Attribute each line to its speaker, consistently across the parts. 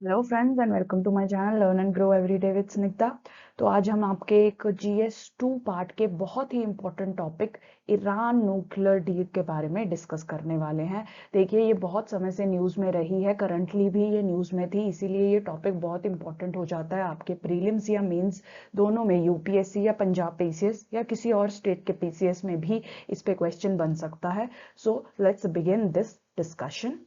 Speaker 1: Hello friends and welcome to my channel learn and grow everyday with Snigdha. तो आज हम आपके एक GS2 पार्ट के बहुत ही important topic Iran nuclear deal के बारे में डिस्कस करने वाले हैं। देखिए, ये बहुत समय से न्यूज़ में रही है, करंटली भी ये न्यूज़ में थी, इसीलिए ये टॉपिक बहुत इंपॉर्टेंट हो जाता है आपके प्रीलिम्स या मेंस दोनों में। यूपीएससी या पंजाब पीसीएस या किसी और स्टेट के पीसीएस में भी इस पे क्वेश्चन बन सकता है। So let's begin this discussion.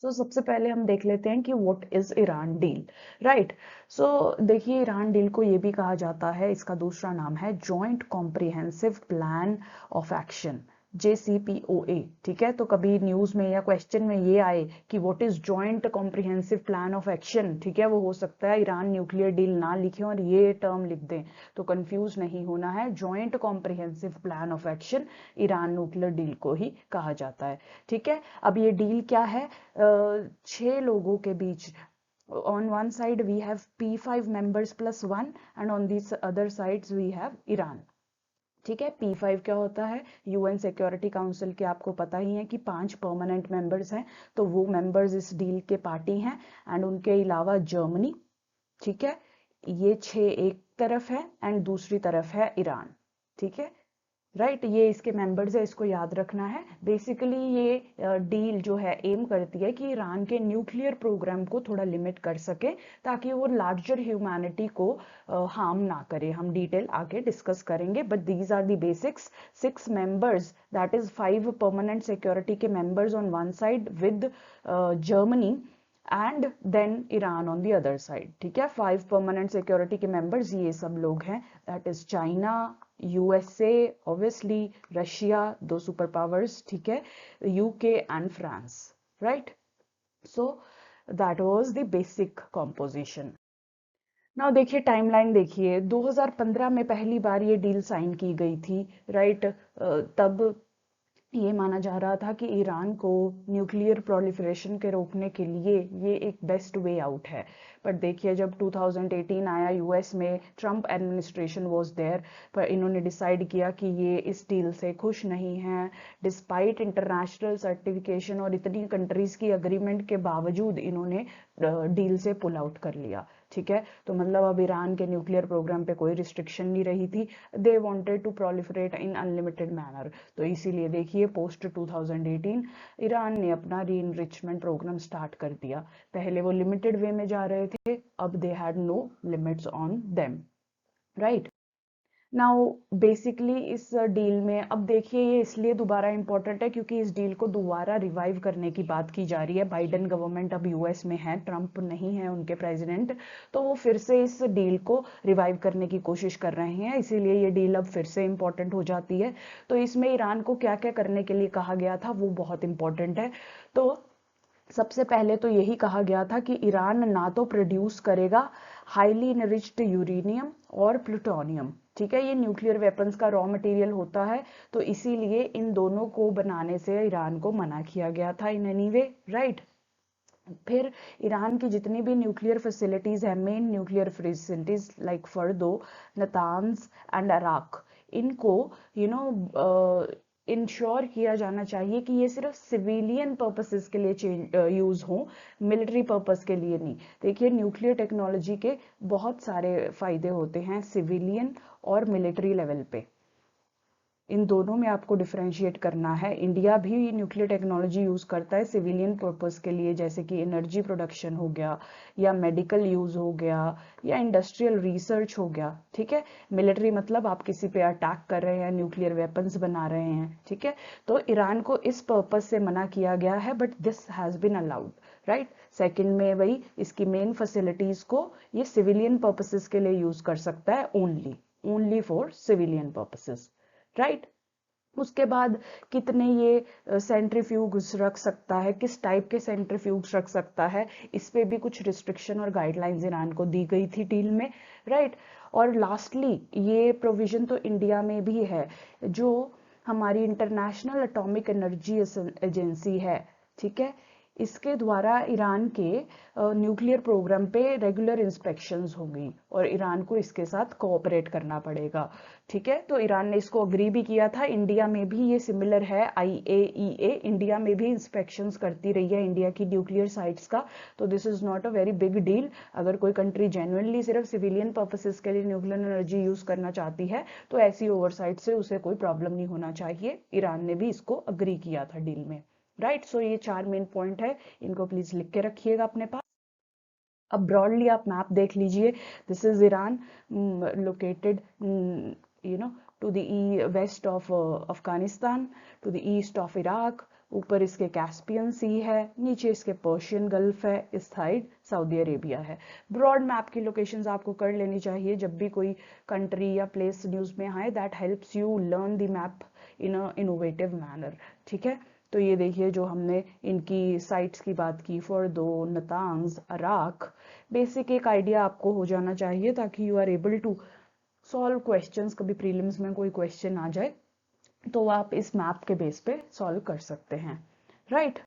Speaker 1: तो सबसे पहले हम देख लेते हैं कि what is Iran deal, right. So देखिए, ईरान डील को ये भी कहा जाता है, इसका दूसरा नाम है joint comprehensive plan of action, JCPOA। ठीक है, तो कभी न्यूज में या क्वेश्चन में ये आए कि what is joint comprehensive plan of action, ठीक है, वो हो सकता है ईरान न्यूक्लियर डील ना लिखें और ये टर्म लिख दें, तो कंफ्यूज नहीं होना है। Joint comprehensive plan of action Iran nuclear deal को ही कहा जाता है। ठीक है, अब ये डील क्या है? 6 लोगों के बीच, on one side we have P5 members plus 1 and on these other sides we have Iran। ठीक है, P5 क्या होता है? UN सिक्योरिटी काउंसिल के आपको पता ही है कि 5 परमानेंट मेंबर्स हैं, तो वो मेंबर्स इस डील के पार्टी हैं। एंड उनके अलावा जर्मनी, ठीक है, ये 6 एक तरफ है एंड दूसरी तरफ है ईरान। ठीक है, राइट, ये इसके मेंबर्स है, इसको याद रखना है। बेसिकली ये डील जो है एम करती है कि ईरान के न्यूक्लियर प्रोग्राम को थोड़ा लिमिट कर सके, ताकि वो लार्जर ह्यूमैनिटी को हार्म ना करे। हम डिटेल आगे डिस्कस करेंगे, but these are the basics. 6 members, that is 5 permanent security के members on one side with Germany and then Iran on the other side. ठीक है, 5 परमानेंट सिक्योरिटी के मेंबर्स ये सब लोग हैं, that is China, USA, obviously Russia, 2 super powers, ठीक है, UK and France, right. So that was the basic composition. Now देखिए, टाइमलाइन देखिए, 2015 में पहली बार ये डील साइन की गई थी, राइट। तब ये माना जा रहा था कि ईरान को न्यूक्लियर प्रोलिफरेशन के रोकने के लिए ये एक बेस्ट वे आउट है। पर देखिए, जब 2018 आया, US में ट्रम्प एडमिनिस्ट्रेशन वाज देयर, पर इन्होंने डिसाइड किया कि ये इस डील से खुश नहीं हैं। डिस्पाइट इंटरनेशनल सर्टिफिकेशन और इतनी कंट्रीज की अग्रीमेंट के बावजूद इन्होंने डील से पुल आउट कर लिया। ठीक है, तो मतलब अब ईरान के न्यूक्लियर प्रोग्राम पे कोई रिस्ट्रिक्शन नहीं रही थी। They wanted to proliferate in unlimited manner. तो इसीलिए देखिए, पोस्ट 2018 ईरान ने अपना री इनरिचमेंट प्रोग्राम स्टार्ट कर दिया। पहले वो लिमिटेड वे में जा रहे थे, अब they had no limits on them, right. Now basically इस डील में, अब देखिए, ये इसलिए दोबारा इंपॉर्टेंट है क्योंकि इस डील को दोबारा रिवाइव करने की बात की जा रही है। बाइडेन गवर्नमेंट अब US में है, ट्रंप नहीं है उनके प्रेसिडेंट, तो वो फिर से इस डील को रिवाइव करने की कोशिश कर रहे हैं, इसीलिए ये डील अब फिर से इंपॉर्टेंट हो जाती है। तो इसमें ईरान को क्या क्या करने के लिए कहा गया था वो बहुत इंपॉर्टेंट है। तो सबसे पहले तो यही कहा गया था कि ईरान ना तो प्रोड्यूस करेगा हाईली इनरिच्ड यूरेनियम और प्लूटोनियम। ठीक है, ये न्यूक्लियर वेपन्स का रॉ मटेरियल होता है, तो इसीलिए इन दोनों को बनाने से ईरान को मना किया गया था इन एनी वे, राइट। फिर ईरान की जितनी भी न्यूक्लियर फैसिलिटीज है, main nuclear facilities like Fordow, Natanz and Arak, इनको यू नो इंश्योर किया जाना चाहिए कि ये सिर्फ सिविलियन पर्पसेस के लिए यूज हो, मिलिट्री पर्पस के लिए नहीं। देखिए, न्यूक्लियर टेक्नोलॉजी के बहुत सारे फायदे होते हैं सिविलियन और मिलिट्री लेवल पे, इन दोनों में आपको डिफरेंशिएट करना है। इंडिया भी न्यूक्लियर टेक्नोलॉजी यूज करता है सिविलियन पर्पस के लिए, जैसे कि एनर्जी प्रोडक्शन हो गया, या मेडिकल यूज हो गया, या इंडस्ट्रियल रिसर्च हो गया। ठीक है, मिलिट्री मतलब आप किसी पे अटैक कर रहे हैं, न्यूक्लियर वेपन्स बना रहे हैं। ठीक है, तो ईरान को इस पर्पस से मना किया गया है, but this has been allowed, right. Second में वही, इसकी मेन फैसिलिटीज को ये सिविलियन पर्पसेस के लिए यूज कर सकता है, only only for civilian purposes, right. उसके बाद कितने ये सेंट्रीफ्यूग्स रख सकता है, किस टाइप के सेंट्रीफ्यूग्स रख सकता है, इस पे भी कुछ रिस्ट्रिक्शन और गाइडलाइंस ईरान को दी गई थी डील में, राइट। और लास्टली ये प्रोविजन तो इंडिया में भी है, जो हमारी इंटरनेशनल एटॉमिक एनर्जी एजेंसी है, ठीक है, इसके द्वारा ईरान के न्यूक्लियर प्रोग्राम पे रेगुलर इंस्पेक्शंस होंगी और ईरान को इसके साथ कोऑपरेट करना पड़ेगा। ठीक है, तो ईरान ने इसको अग्री भी किया था। इंडिया में भी ये सिमिलर है, IAEA इंडिया में भी इंस्पेक्शंस करती रही है इंडिया की न्यूक्लियर साइट्स का। तो this is not a very big deal. अगर कोई कंट्री जेन्युइनली सिर्फ सिविलियन पर्पसेस के लिए न्यूक्लियर एनर्जी यूज करना चाहती है तो ऐसी ओवरसाइट से उसे कोई प्रॉब्लम नहीं होना चाहिए। ईरान ने भी इसको अग्री किया था डील में, राइट। सो ये 4 मेन पॉइंट है, इनको प्लीज लिख के रखिएगा अपने पास। अब ब्रॉडली आप मैप देख लीजिए। This is Iran located to the west of Afghanistan, to the east of Iraq. ऊपर इसके कैस्पियन सी है, नीचे इसके पर्शियन गल्फ है, इस साइड सऊदी अरेबिया है। ब्रॉड मैप की लोकेशंस आपको कर लेनी चाहिए जब भी कोई कंट्री या प्लेस न्यूज में आए। That helps you learn the map in a innovative manner. ठीक है, तो ये देखिए जो हमने इनकी साइट्स की बात की, फॉर्दो, नतांज, अराक। बेसिक एक आइडिया आपको हो जाना चाहिए ताकि you are able to solve questions. कभी प्रीलिम्स में कोई क्वेश्चन आ जाए तो आप इस मैप के बेस पे सॉल्व कर सकते हैं, राइट।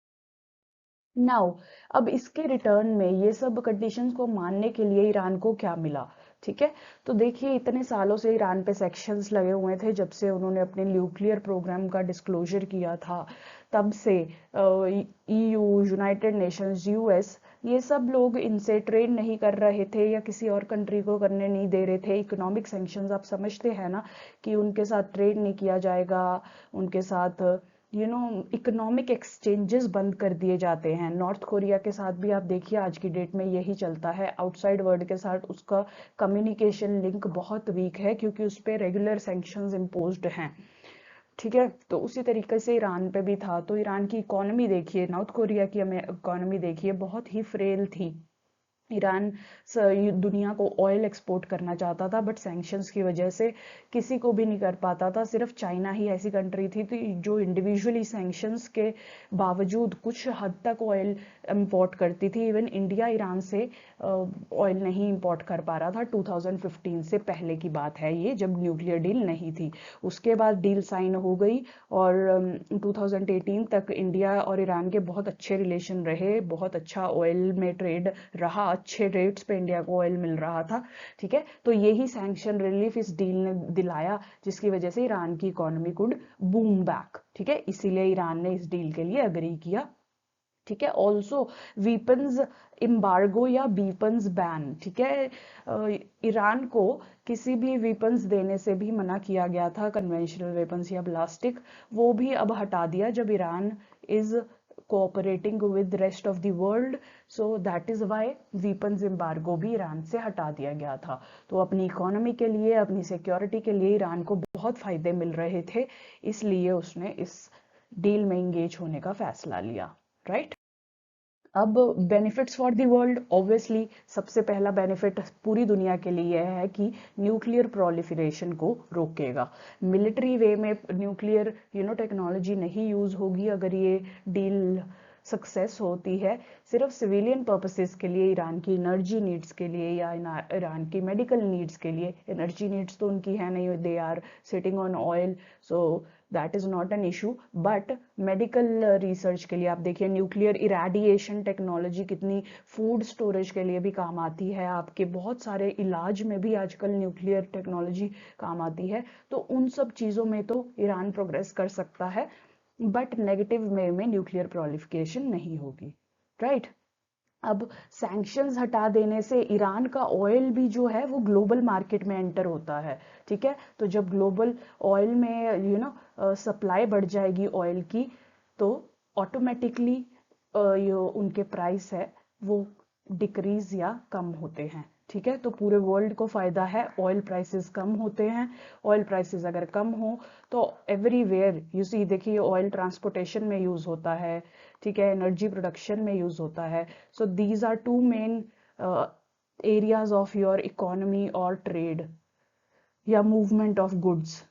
Speaker 1: नाउ अब इसके रिटर्न में ये सब कंडीशंस को मानने के लिए ईरान को क्या मिला? ठीक है, तो देखिए इतने सालों से ईरान पे सेक्शंस लगे हुए थे जब से उन्होंने अपने न्यूक्लियर प्रोग्राम का डिस्क्लोजर किया था। तब से EU, यूनाइटेड नेशंस, US, ये सब लोग इनसे ट्रेड नहीं कर रहे थे या किसी और कंट्री को करने नहीं दे रहे थे। इकोनॉमिक सैंक्शंस आप समझते हैं ना कि उनके साथ ट्रेड नहीं किया जाएगा, उनके साथ इकोनॉमिक एक्सचेंजेस बंद कर दिए जाते हैं। नॉर्थ कोरिया के साथ भी आप देखिए आज की डेट में यही चलता है। आउटसाइड वर्ल्ड के साथ उसका कम्युनिकेशन लिंक बहुत वीक है क्योंकि उस पर रेगुलर सैंक्शंस इम्पोज्ड हैं। ठीक है, तो उसी तरीके से ईरान पे भी था। तो ईरान की इकोनॉमी देखिए, नॉर्थ कोरिया की इकोनॉमी देखिए, बहुत ही फ्रेल थी। ईरान दुनिया को ऑयल एक्सपोर्ट करना चाहता था बट सैंक्शंस की वजह से किसी को भी नहीं कर पाता था। सिर्फ चाइना ही ऐसी कंट्री थी जो इंडिविजुअली सैंक्शंस के बावजूद कुछ हद तक ऑयल इंपोर्ट करती थी। इवन इंडिया ईरान से ऑयल नहीं इंपोर्ट कर पा रहा था। 2015 से पहले की बात है ये, जब न्यूक्लियर डील नहीं थी। उसके बाद डील साइन हो गई और 2018 तक इंडिया और ईरान के बहुत अच्छे रिलेशन रहे, बहुत अच्छा ऑयल में ट्रेड रहा, अच्छे रेट्स पे इंडिया को ऑयल मिल रहा था। ठीक है, तो यही सैंक्शन रिलीफ इस डील ने दिलाया जिसकी वजह से ईरान की इकोनॉमी कुड बूम बैक। ठीक है, इसीलिए ईरान ने इस डील के लिए अग्री किया। ठीक है, ऑल्सो वीपन्स एम्बार्गो या वीपन्स बैन। ठीक है, ईरान को किसी भी वेपन्स देने से भी मना किया गया था, कन्वेंशनल वेपन्स या ब्लास्टिक, वो भी अब हटा दिया जब Iran is cooperating with rest of the world. So that is why weapons embargo भी ईरान से हटा दिया गया था। तो अपनी इकोनॉमी के लिए, अपनी सिक्योरिटी के लिए ईरान को बहुत फायदे मिल रहे थे, इसलिए उसने इस डील में इंगेज होने का फैसला लिया, राइट। अब benefits for the world, obviously सबसे पहला बेनिफिट पूरी दुनिया के लिए यह है कि न्यूक्लियर प्रोलिफरेशन को रोकेगा। मिलिट्री वे में न्यूक्लियर टेक्नोलॉजी नहीं यूज होगी अगर ये डील सक्सेस होती है। सिर्फ सिविलियन पर्पसेस के लिए, ईरान की एनर्जी नीड्स के लिए या ईरान की मेडिकल नीड्स के लिए। एनर्जी नीड्स तो उनकी है नहीं, they are sitting on oil, so that is not an issue. But medical research के लिए आप देखिए, न्यूक्लियर इरेडिएशन टेक्नोलॉजी कितनी फूड स्टोरेज के लिए भी काम आती है, आपके बहुत सारे इलाज में भी आजकल न्यूक्लियर टेक्नोलॉजी काम आती है। तो उन सब चीज़ों में तो ईरान प्रोग्रेस कर सकता है, बट नेगेटिव वे में न्यूक्लियर प्रोलिफिकेशन नहीं होगी, राइट। अब सैंक्शंस हटा देने से ईरान का ऑयल भी जो है वो ग्लोबल मार्केट में एंटर होता है। ठीक है, तो जब ग्लोबल ऑयल में सप्लाई बढ़ जाएगी ऑयल की, तो ऑटोमेटिकली उनके प्राइस है वो डिक्रीज या कम होते हैं। ठीक है, तो पूरे वर्ल्ड को फायदा है, ऑयल प्राइसेस कम होते हैं। ऑयल प्राइसेस अगर कम हो तो एवरीवेयर यू सी, देखिए ऑयल ट्रांसपोर्टेशन में यूज होता है, ठीक है, एनर्जी प्रोडक्शन में यूज होता है। So these are two main areas of your economy और ट्रेड या मूवमेंट ऑफ गुड्स।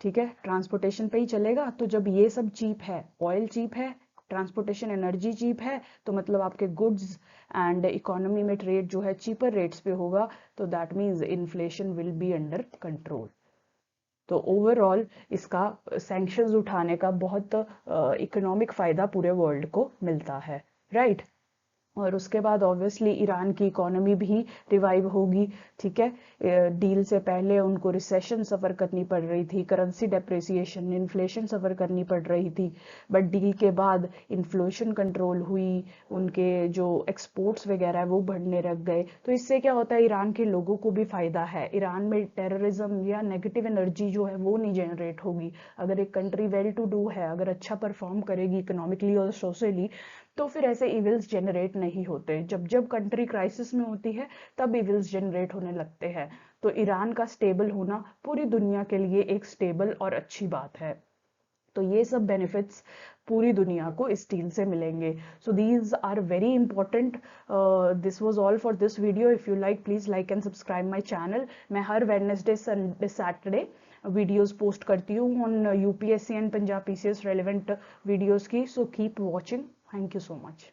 Speaker 1: ठीक है, ट्रांसपोर्टेशन पे ही चलेगा। तो जब ये सब चीप है, ऑयल चीप है, ट्रांसपोर्टेशन एनर्जी चीप है, तो मतलब आपके गुड्स एंड इकोनॉमी में ट्रेड जो है चीपर रेट्स पे होगा। तो that means inflation will be under control. तो ओवरऑल इसका सैंक्शंस उठाने का बहुत इकोनॉमिक फायदा पूरे वर्ल्ड को मिलता है, राइट। और उसके बाद ऑब्वियसली ईरान की इकोनॉमी भी रिवाइव होगी, ठीक है। डील से पहले उनको रिसेशन सफ़र करनी पड़ रही थी, करेंसी डेप्रिसिएशन, इन्फ्लेशन सफ़र करनी पड़ रही थी, बट डील के बाद इन्फ्लेशन कंट्रोल हुई, उनके जो एक्सपोर्ट्स वगैरह है वो बढ़ने लग गए। तो इससे क्या होता है, ईरान के लोगों को भी फ़ायदा है, ईरान में टेररिज्म या नेगेटिव एनर्जी जो है वो नहीं जनरेट होगी। अगर एक कंट्री वेल टू डू है, अगर अच्छा परफॉर्म करेगी इकोनॉमिकली और सोशली, तो फिर ऐसे इविल्स जनरेट नहीं होते। जब जब कंट्री क्राइसिस में होती है तब इविल्स जनरेट होने लगते हैं। तो ईरान का स्टेबल होना पूरी दुनिया के लिए एक स्टेबल और अच्छी बात है। तो ये सब बेनिफिट्स पूरी दुनिया को इस डील से मिलेंगे। So these are very important. This was all for this video. If you like, please like and subscribe my channel. मैं हर Wednesday, Sunday, Saturday videos post करती हूँ on UPSC and Punjab PCS relevant videos की। So keep watching. Thank you so much.